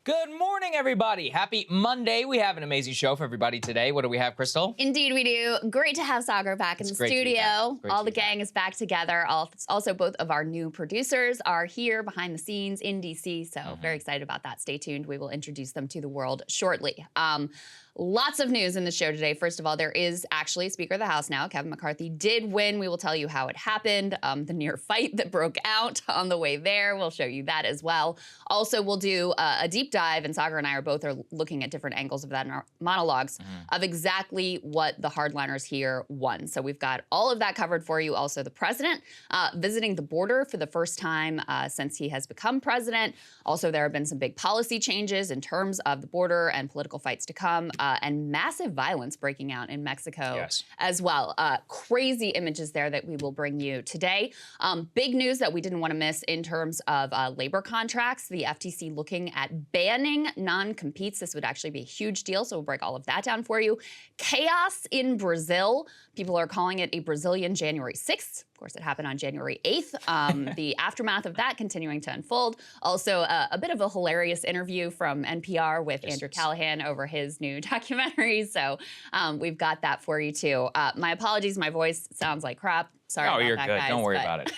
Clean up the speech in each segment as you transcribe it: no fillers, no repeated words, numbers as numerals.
Good morning, everybody. Happy Monday. We have an amazing show for everybody today. What do we have, Krystal? Indeed, we do. Great to have Saagar back in the studio. All the gang is back together. Also, both of our new producers are here behind the scenes in D.C., so very excited about that. Stay tuned. We will introduce them to the world shortly. Lots of news in the show today. First of all, there is actually a Speaker of the House now. Kevin McCarthy did win. We will tell you how it happened, the near fight that broke out on the way there. We'll show you that as well. Also, we'll do a deep dive, and Saagar and I are looking at different angles of that in our monologues, of exactly what the hardliners here won. So we've got all of that covered for you. Also, the president visiting the border for the first time since he has become president. Also, there have been some big policy changes in terms of the border and political fights to come. And massive violence breaking out in Mexico as well. Crazy images there that we will bring you today. Big news that we didn't want to miss in terms of labor contracts. The FTC looking at banning non-competes. This would actually be a huge deal, so we'll break all of that down for you. Chaos in Brazil. People are calling it a Brazilian January 6th. Of course, it happened on January 8th. The aftermath of that continuing to unfold. Also, a bit of a hilarious interview from NPR with Andrew Callahan over his new documentary. So we've got that for you, too. My apologies. My voice sounds like crap. Sorry about that, guys. Oh, you're good. Don't worry about it.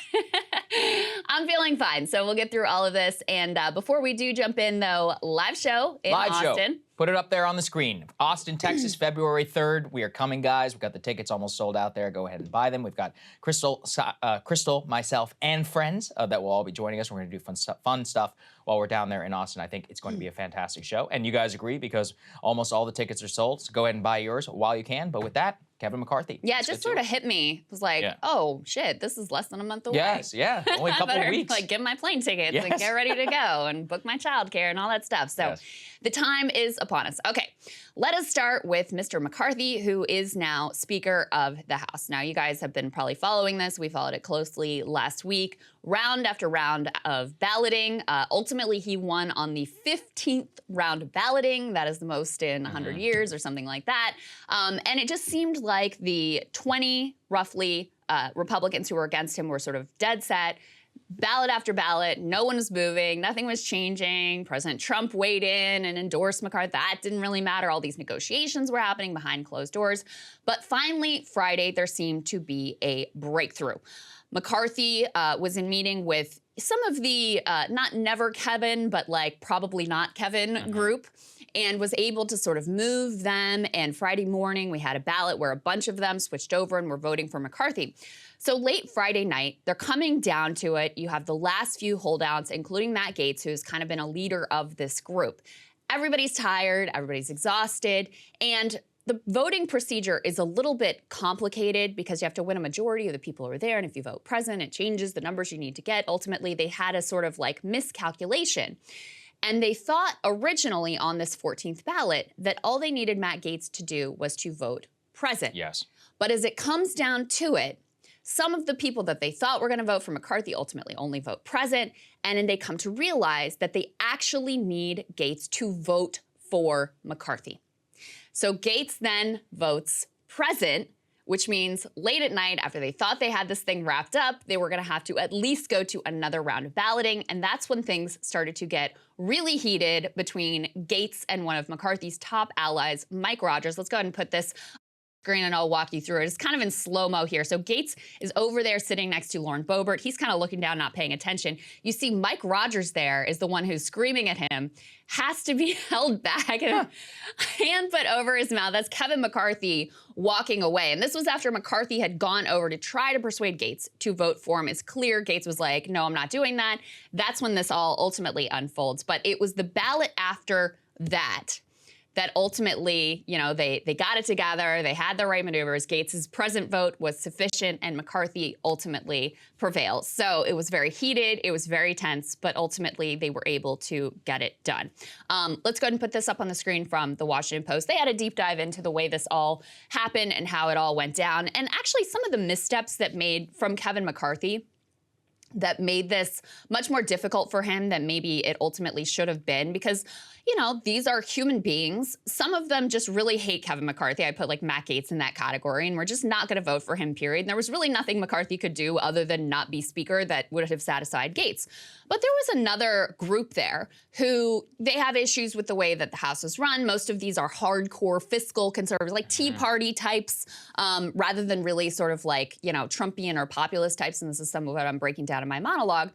I'm feeling fine, so we'll get through all of this. And before we do jump in, though, live show in Austin. Put it up there on the screen. Austin, Texas, February 3rd. We are coming, guys. We've got the tickets almost sold out there. Go ahead and buy them. We've got Krystal, myself, and friends that will all be joining us. We're going to do fun stuff while we're down there in Austin. I think it's going to be a fantastic show. And you guys agree because almost all the tickets are sold. So go ahead and buy yours while you can. But with that, Kevin McCarthy. Yeah, it just sort of hit me. It was like, oh, shit, this is less than a month away. Yes, yeah, only a couple of weeks. Like, get my plane tickets and get ready to go and book my childcare and all that stuff. So the time is upon us. Okay, let us start with Mr. McCarthy, who is now Speaker of the House. Now, you guys have been probably following this. We followed it closely last week. Round after round of balloting. Ultimately, he won on the 15th round of balloting. That is the most in 100 years or something like that. And it just seemed like the 20, roughly, Republicans who were against him were sort of dead set. Ballot after ballot, no one was moving, nothing was changing. President Trump weighed in and endorsed McCarthy. That didn't really matter. All these negotiations were happening behind closed doors. But finally, Friday, there seemed to be a breakthrough. McCarthy was in meeting with some of the, not never Kevin, but like probably not Kevin group, and was able to sort of move them. And Friday morning, we had a ballot where a bunch of them switched over and were voting for McCarthy. So late Friday night, they're coming down to it. You have the last few holdouts, including Matt Gaetz, who's kind of been a leader of this group. Everybody's tired, everybody's exhausted, and the voting procedure is a little bit complicated because you have to win a majority of the people who are there, and if you vote present, it changes the numbers you need to get. Ultimately, they had a sort of like miscalculation. And they thought originally on this 14th ballot that all they needed Matt Gaetz to do was to vote present. Yes. But as it comes down to it, some of the people that they thought were going to vote for McCarthy ultimately only vote present, and then they come to realize that they actually need Gaetz to vote for McCarthy. So Gaetz then votes present, which means late at night, after they thought they had this thing wrapped up, they were going to have to at least go to another round of balloting, and that's when things started to get really heated between Gaetz and one of McCarthy's top allies, Mike Rogers. Let's go ahead and put this screen and I'll walk you through it. It's kind of in slow-mo here. So Gaetz is over there sitting next to Lauren Boebert. He's kind of looking down, not paying attention. You see Mike Rogers there is the one who's screaming at him, has to be held back and a hand put over his mouth. That's Kevin McCarthy walking away. And this was after McCarthy had gone over to try to persuade Gaetz to vote for him. It's clear Gaetz was like, no, I'm not doing that. That's when this all ultimately unfolds. But it was the ballot after that ultimately, you know, they got it together, they had the right maneuvers, Gaetz's present vote was sufficient, and McCarthy ultimately prevails. So it was very heated, it was very tense, but ultimately they were able to get it done. Let's go ahead and put this up on the screen from the Washington Post. They had a deep dive into the way this all happened and how it all went down, and actually some of the missteps that made from Kevin McCarthy. that made this much more difficult for him than maybe it ultimately should have been, because, you know, these are human beings. Some of them just really hate Kevin McCarthy. I put like Matt Gaetz in that category, and we're just not going to vote for him, period. And there was really nothing McCarthy could do other than not be speaker that would have satisfied Gaetz. But there was another group there who they have issues with the way that the House is run. Most of these are hardcore fiscal conservatives, like Tea Party types, rather than really sort of like, you know, Trumpian or populist types. And this is some of what I'm breaking down in my monologue.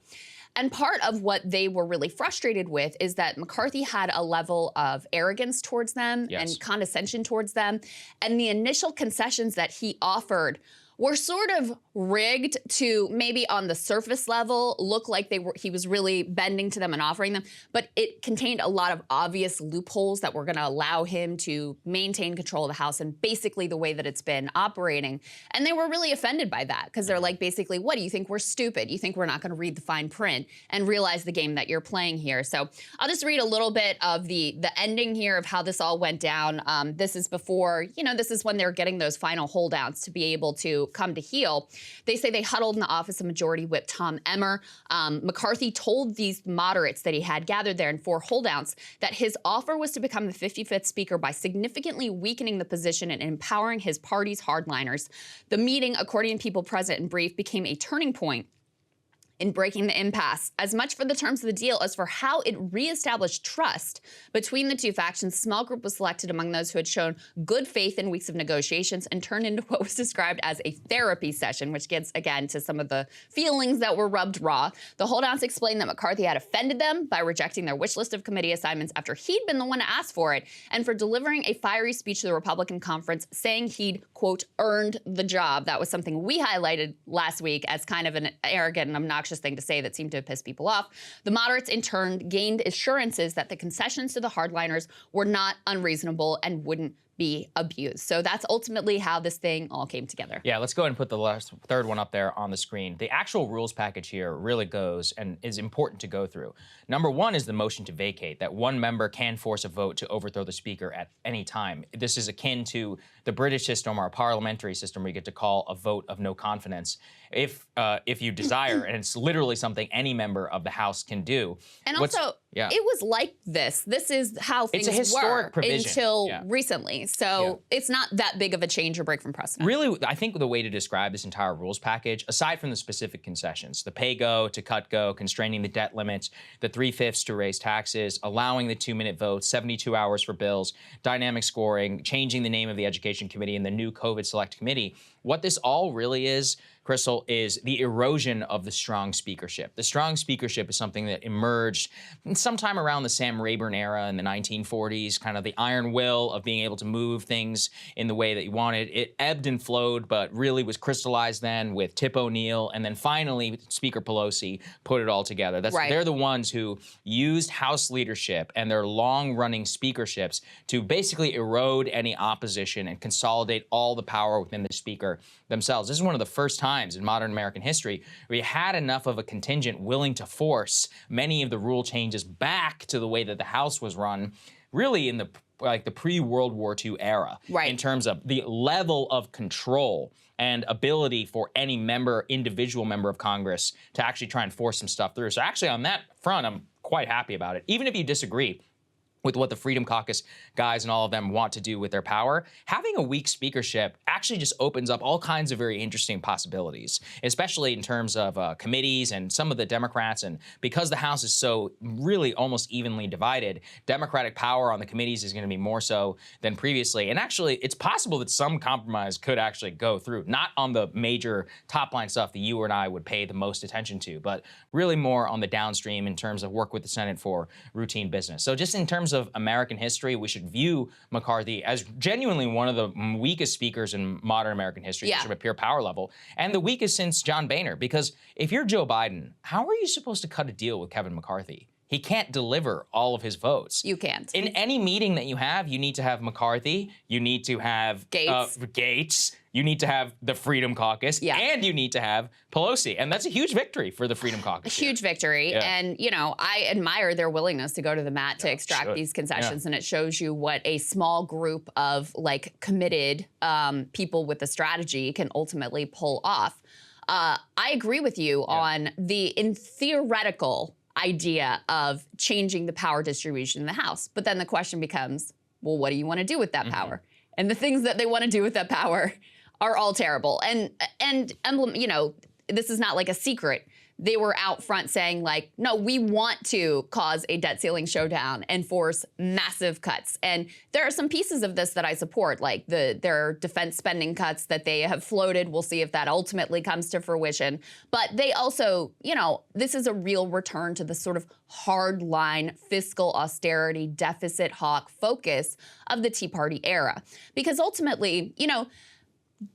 And part of what they were really frustrated with is that McCarthy had a level of arrogance towards them and condescension towards them. And the initial concessions that he offered were sort of rigged to maybe on the surface level look like he was really bending to them and offering them, but it contained a lot of obvious loopholes that were going to allow him to maintain control of the House and basically the way that it's been operating. And they were really offended by that, because they're like, basically, what, do you think we're stupid? You think we're not going to read the fine print and realize the game that you're playing here? So I'll just read a little bit of the ending here of how this all went down. This is before, you know, this is when they're getting those final holdouts to be able to come to heel. They say they huddled in the office of Majority Whip Tom Emmer. McCarthy told these moderates that he had gathered there in 4 holdouts that his offer was to become the 55th Speaker by significantly weakening the position and empowering his party's hardliners. The meeting, according to people present and brief, became a turning point in breaking the impasse, as much for the terms of the deal as for how it reestablished trust between the two factions. A small group was selected among those who had shown good faith in weeks of negotiations and turned into what was described as a therapy session, which gets, again, to some of the feelings that were rubbed raw. The holdouts explained that McCarthy had offended them by rejecting their wish list of committee assignments after he'd been the one to ask for it, and for delivering a fiery speech to the Republican conference saying he'd, quote, earned the job. That was something we highlighted last week as kind of an arrogant and obnoxious thing to say that seemed to piss people off. The moderates, in turn, gained assurances that the concessions to the hardliners were not unreasonable and wouldn't be abused. So that's ultimately how this thing all came together. Yeah, let's go ahead and put the third one up there on the screen. The actual rules package here really goes and is important to go through. Number one is the motion to vacate, that one member can force a vote to overthrow the speaker at any time. This is akin to the British system or a parliamentary system where you get to call a vote of no confidence if you desire, and it's literally something any member of the House can do. And also, it was like this. This is how things were until recently. So it's not that big of a change or break from precedent. Really, I think the way to describe this entire rules package, aside from the specific concessions, the pay-go to cut-go, constraining the debt limits, the 3/5 to raise taxes, allowing the 2-minute vote, 72 hours for bills, dynamic scoring, changing the name of the Education Committee and the new COVID Select Committee, what this all really is, Krystal, is the erosion of the strong speakership. The strong speakership is something that emerged sometime around the Sam Rayburn era in the 1940s, kind of the iron will of being able to move things in the way that you wanted. It ebbed and flowed, but really was crystallized then with Tip O'Neill, and then finally Speaker Pelosi put it all together. They're the ones who used House leadership and their long-running speakerships to basically erode any opposition and consolidate all the power within the speaker themselves. This is one of the first times in modern American history where you had enough of a contingent willing to force many of the rule changes back to the way that the House was run, really in the pre-World War II era, in terms of the level of control and ability for any individual member of Congress to actually try and force some stuff through. So actually on that front, I'm quite happy about it. Even if you disagree with what the Freedom Caucus guys and all of them want to do with their power, having a weak speakership actually just opens up all kinds of very interesting possibilities, especially in terms of committees and some of the Democrats. And because the House is so really almost evenly divided, Democratic power on the committees is going to be more so than previously. And actually, it's possible that some compromise could actually go through, not on the major top-line stuff that you and I would pay the most attention to, but really more on the downstream in terms of work with the Senate for routine business. So just in terms of American history, we should view McCarthy as genuinely one of the weakest speakers in modern American history, just from a pure power level, and the weakest since John Boehner. Because if you're Joe Biden, how are you supposed to cut a deal with Kevin McCarthy? He can't deliver all of his votes. You can't. In any meeting that you need to have McCarthy, you need to have Gaetz, you need to have the Freedom Caucus, and you need to have Pelosi. And that's a huge victory for the Freedom Caucus. A huge victory. And, you know, I admire their willingness to go to the mat to extract these concessions. And it shows you what a small group of, like, committed people with a strategy can ultimately pull off. I agree with you on in theoretical idea of changing the power distribution in the House. But then the question becomes, well, what do you want to do with that power? And the things that they want to do with that power are all terrible. And you know, this is not like a secret. They were out front saying like, no, we want to cause a debt ceiling showdown and force massive cuts. And there are some pieces of this that I support, like their defense spending cuts that they have floated. We'll see if that ultimately comes to fruition. But they also, you know, this is a real return to the sort of hardline fiscal austerity deficit hawk focus of the Tea Party era. Because ultimately, you know,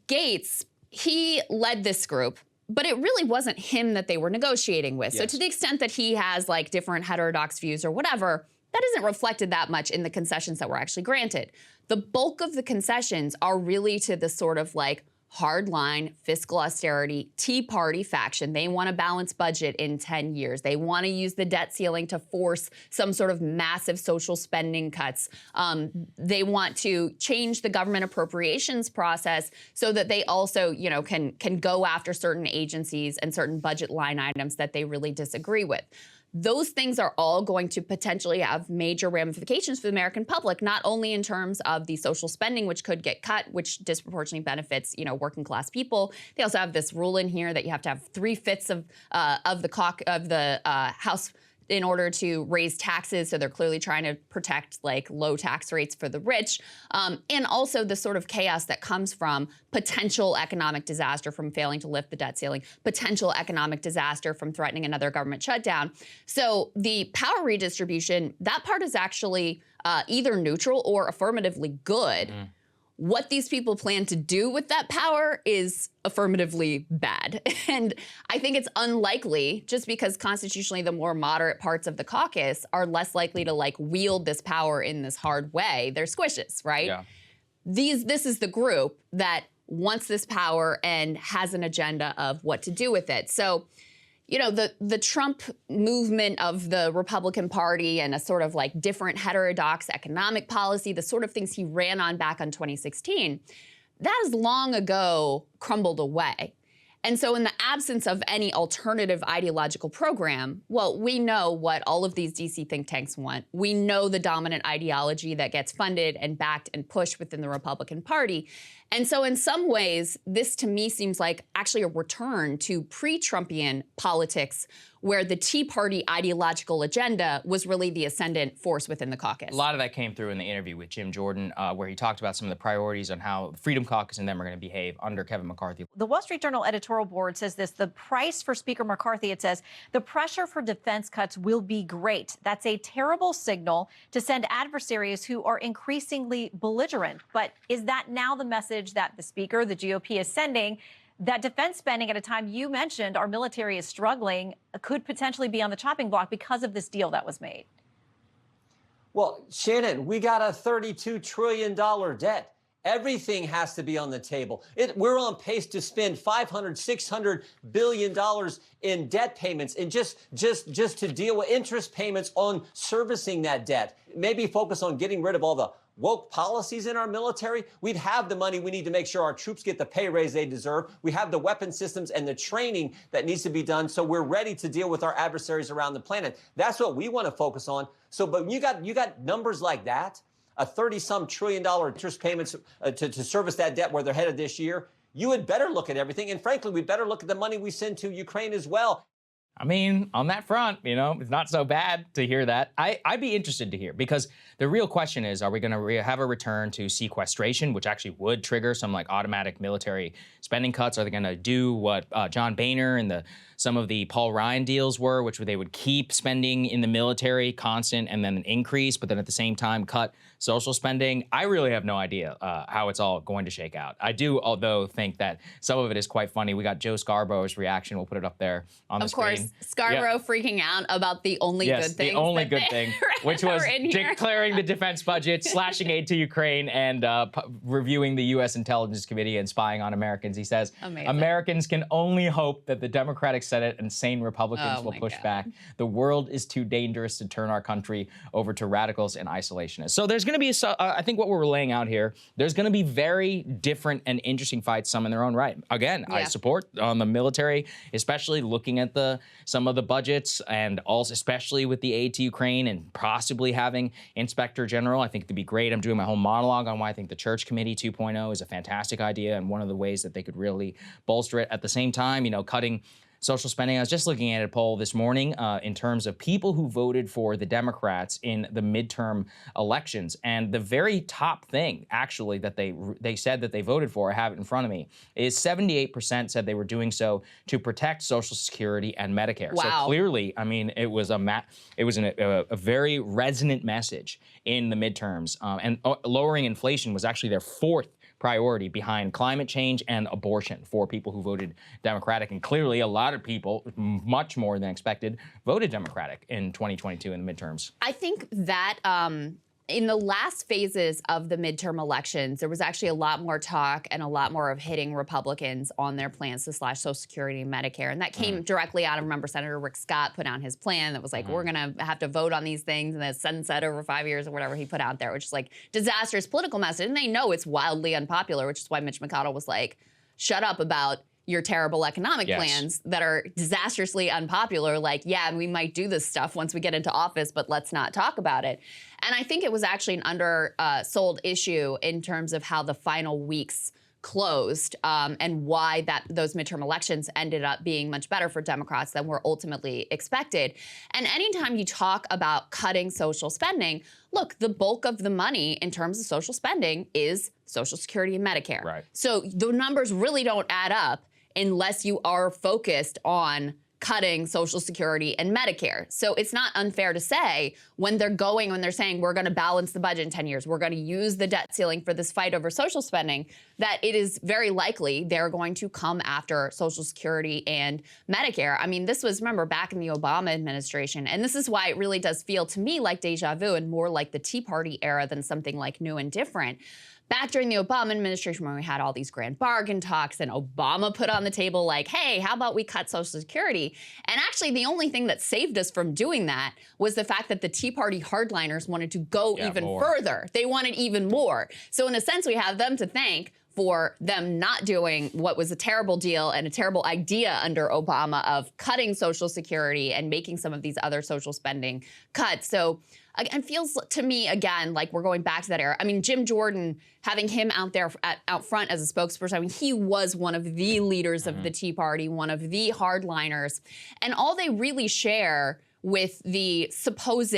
Gaetz, he led this group, but it really wasn't him that they were negotiating with. So to the extent that he has like different heterodox views or whatever, that isn't reflected that much in the concessions that were actually granted. The bulk of the concessions are really to the sort of like hardline fiscal austerity Tea Party faction. They want to balance budget in 10 years. They want to use the debt ceiling to force some sort of massive social spending cuts. They want to change the government appropriations process so that they also, you know, can go after certain agencies and certain budget line items that they really disagree with. Those things are all going to potentially have major ramifications for the American public, not only in terms of the social spending, which could get cut, which disproportionately benefits, you know, working class people. They also have this rule in here that you have to have 3/5 of the House in order to raise taxes. So they're clearly trying to protect like low tax rates for the rich. And also the sort of chaos that comes from potential economic disaster from failing to lift the debt ceiling, potential economic disaster from threatening another government shutdown. So the power redistribution, that part is actually either neutral or affirmatively good. What these people plan to do with that power is affirmatively bad. And I think it's unlikely, just because constitutionally the more moderate parts of the caucus are less likely to like wield this power in this hard way. They're squishes, right? Yeah. This is the group that wants this power and has an agenda of what to do with it. So, you know, the Trump movement of the Republican Party and a sort of like different heterodox economic policy, the sort of things he ran on back on 2016, that has long ago crumbled away. And so in the absence of any alternative ideological program, well, we know what all of these DC think tanks want. We know the dominant ideology that gets funded and backed and pushed within the Republican Party. And so in some ways, this to me seems like actually a return to pre-Trumpian politics, where the Tea Party ideological agenda was really the ascendant force within the caucus. A lot of that came through in the interview with Jim Jordan, where he talked about some of the priorities on how the Freedom Caucus and them are going to behave under Kevin McCarthy. The Wall Street Journal editorial board says this: the price for Speaker McCarthy, it says, the pressure for defense cuts will be great. That's a terrible signal to send adversaries who are increasingly belligerent. But is that now the message that the Speaker, the GOP, is sending, that defense spending at a time you mentioned our military is struggling could potentially be on the chopping block because of this deal that was made? Well, Shannon, we got a $32 trillion debt. Everything has to be on the table. We're on pace to spend $500–600 billion in debt payments, and just to deal with interest payments on servicing that debt. Maybe focus on getting rid of all the woke policies in our military. We'd have the money we need to make sure our troops get the pay raise they deserve. We have the weapon systems and the training that needs to be done, so we're ready to deal with our adversaries around the planet. That's what we want to focus on. So, but you got numbers like that, a $30-some trillion interest payments to service that debt where they're headed this year. You had better look at everything, and frankly, we'd better look at the money we send to Ukraine as well. I mean, on that front, you know, it's not so bad to hear that. I'd be interested to hear, because the real question is, are we going to have a return to sequestration, which actually would trigger some like automatic military spending cuts? Are they going to do what John Boehner and some of the Paul Ryan deals were, which they would keep spending in the military constant and then increase, but then at the same time cut social spending? I really have no idea how it's all going to shake out. I do, although, think that some of it is quite funny. We got Joe Scarborough's reaction. We'll put it up there on the screen. Scarborough freaking out about the only good thing. The only good thing, which was declaring the defense budget, slashing aid to Ukraine, and reviewing the U.S. Intelligence Committee and spying on Americans. He says, Americans can only hope that the Democratic Senate and sane Republicans will push back. The world is too dangerous to turn our country over to radicals and isolationists. So there's going to be, I think what we're laying out here, there's going to be very different and interesting fights, some in their own right. Again, I support on the military, especially looking at some of the budgets, and also especially with the aid to Ukraine and possibly having Inspector General. I think it'd be great. I'm doing my whole monologue on why I think the Church Committee 2.0 is a fantastic idea and one of the ways that they could really bolster it. At the same time, you know, cutting social spending. I was just looking at a poll this morning in terms of people who voted for the Democrats in the midterm elections. And the very top thing, actually, that they said that they voted for, I have it in front of me, is 78% said they were doing so to protect Social Security and Medicare. Wow. So clearly, I mean, it was a very resonant message in the midterms. And lowering inflation was actually their fourth priority behind climate change and abortion for people who voted Democratic. And clearly a lot of people, much more than expected, voted Democratic in 2022 in the midterms. I think that in the last phases of the midterm elections, there was actually a lot more talk and a lot more of hitting Republicans on their plans to slash Social Security and Medicare. And that came directly out of, remember, Senator Rick Scott put out his plan that was like, we're going to have to vote on these things and then sunset over 5 years or whatever he put out there, which is like disastrous political message. And they know it's wildly unpopular, which is why Mitch McConnell was like, shut up about your terrible economic plans that are disastrously unpopular. Like, yeah, we might do this stuff once we get into office, but let's not talk about it. And I think it was actually an undersold issue in terms of how the final weeks closed and why those midterm elections ended up being much better for Democrats than were ultimately expected. And anytime you talk about cutting social spending, look, the bulk of the money in terms of social spending is Social Security and Medicare. Right. So the numbers really don't add up unless you are focused on cutting Social Security and Medicare. So it's not unfair to say when they're saying we're going to balance the budget in 10 years, we're going to use the debt ceiling for this fight over social spending, that it is very likely they're going to come after Social Security and Medicare. I mean, this was, remember, back in the Obama administration, and this is why it really does feel to me like deja vu and more like the Tea Party era than something like new and different. Back during the Obama administration, when we had all these grand bargain talks and Obama put on the table like, hey, how about we cut Social Security? And actually, the only thing that saved us from doing that was the fact that the Tea Party hardliners wanted to go even further. They wanted even more. So in a sense, we have them to thank for them not doing what was a terrible deal and a terrible idea under Obama of cutting Social Security and making some of these other social spending cuts. So it feels to me, again, like we're going back to that era. I mean, Jim Jordan, having him out there out front as a spokesperson, I mean, he was one of the leaders of the Tea Party, one of the hardliners. And all they really share with the supposed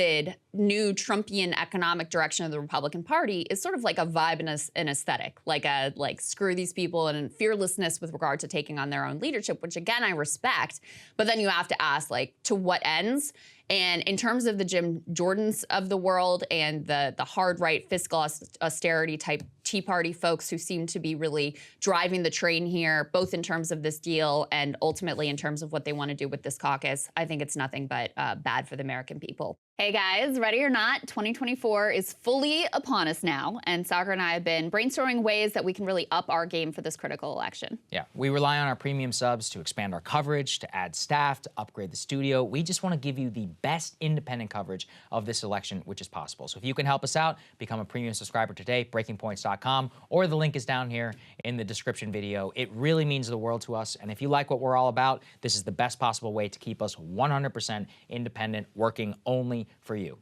new Trumpian economic direction of the Republican Party is sort of like a vibe and an aesthetic, like screw these people and fearlessness with regard to taking on their own leadership, which again, I respect. But then you have to ask, like, to what ends? And in terms of the Jim Jordans of the world and the hard right fiscal austerity type Tea Party folks who seem to be really driving the train here, both in terms of this deal and ultimately in terms of what they want to do with this caucus, I think it's nothing but bad for the American people. Hey guys, ready or not, 2024 is fully upon us now, and Saagar and I have been brainstorming ways that we can really up our game for this critical election. Yeah, we rely on our premium subs to expand our coverage, to add staff, to upgrade the studio. We just want to give you the best independent coverage of this election, which is possible. So if you can help us out, become a premium subscriber today, breakingpoints.com, or the link is down here in the description video. It really means the world to us, and if you like what we're all about, this is the best possible way to keep us 100% independent, working only for you.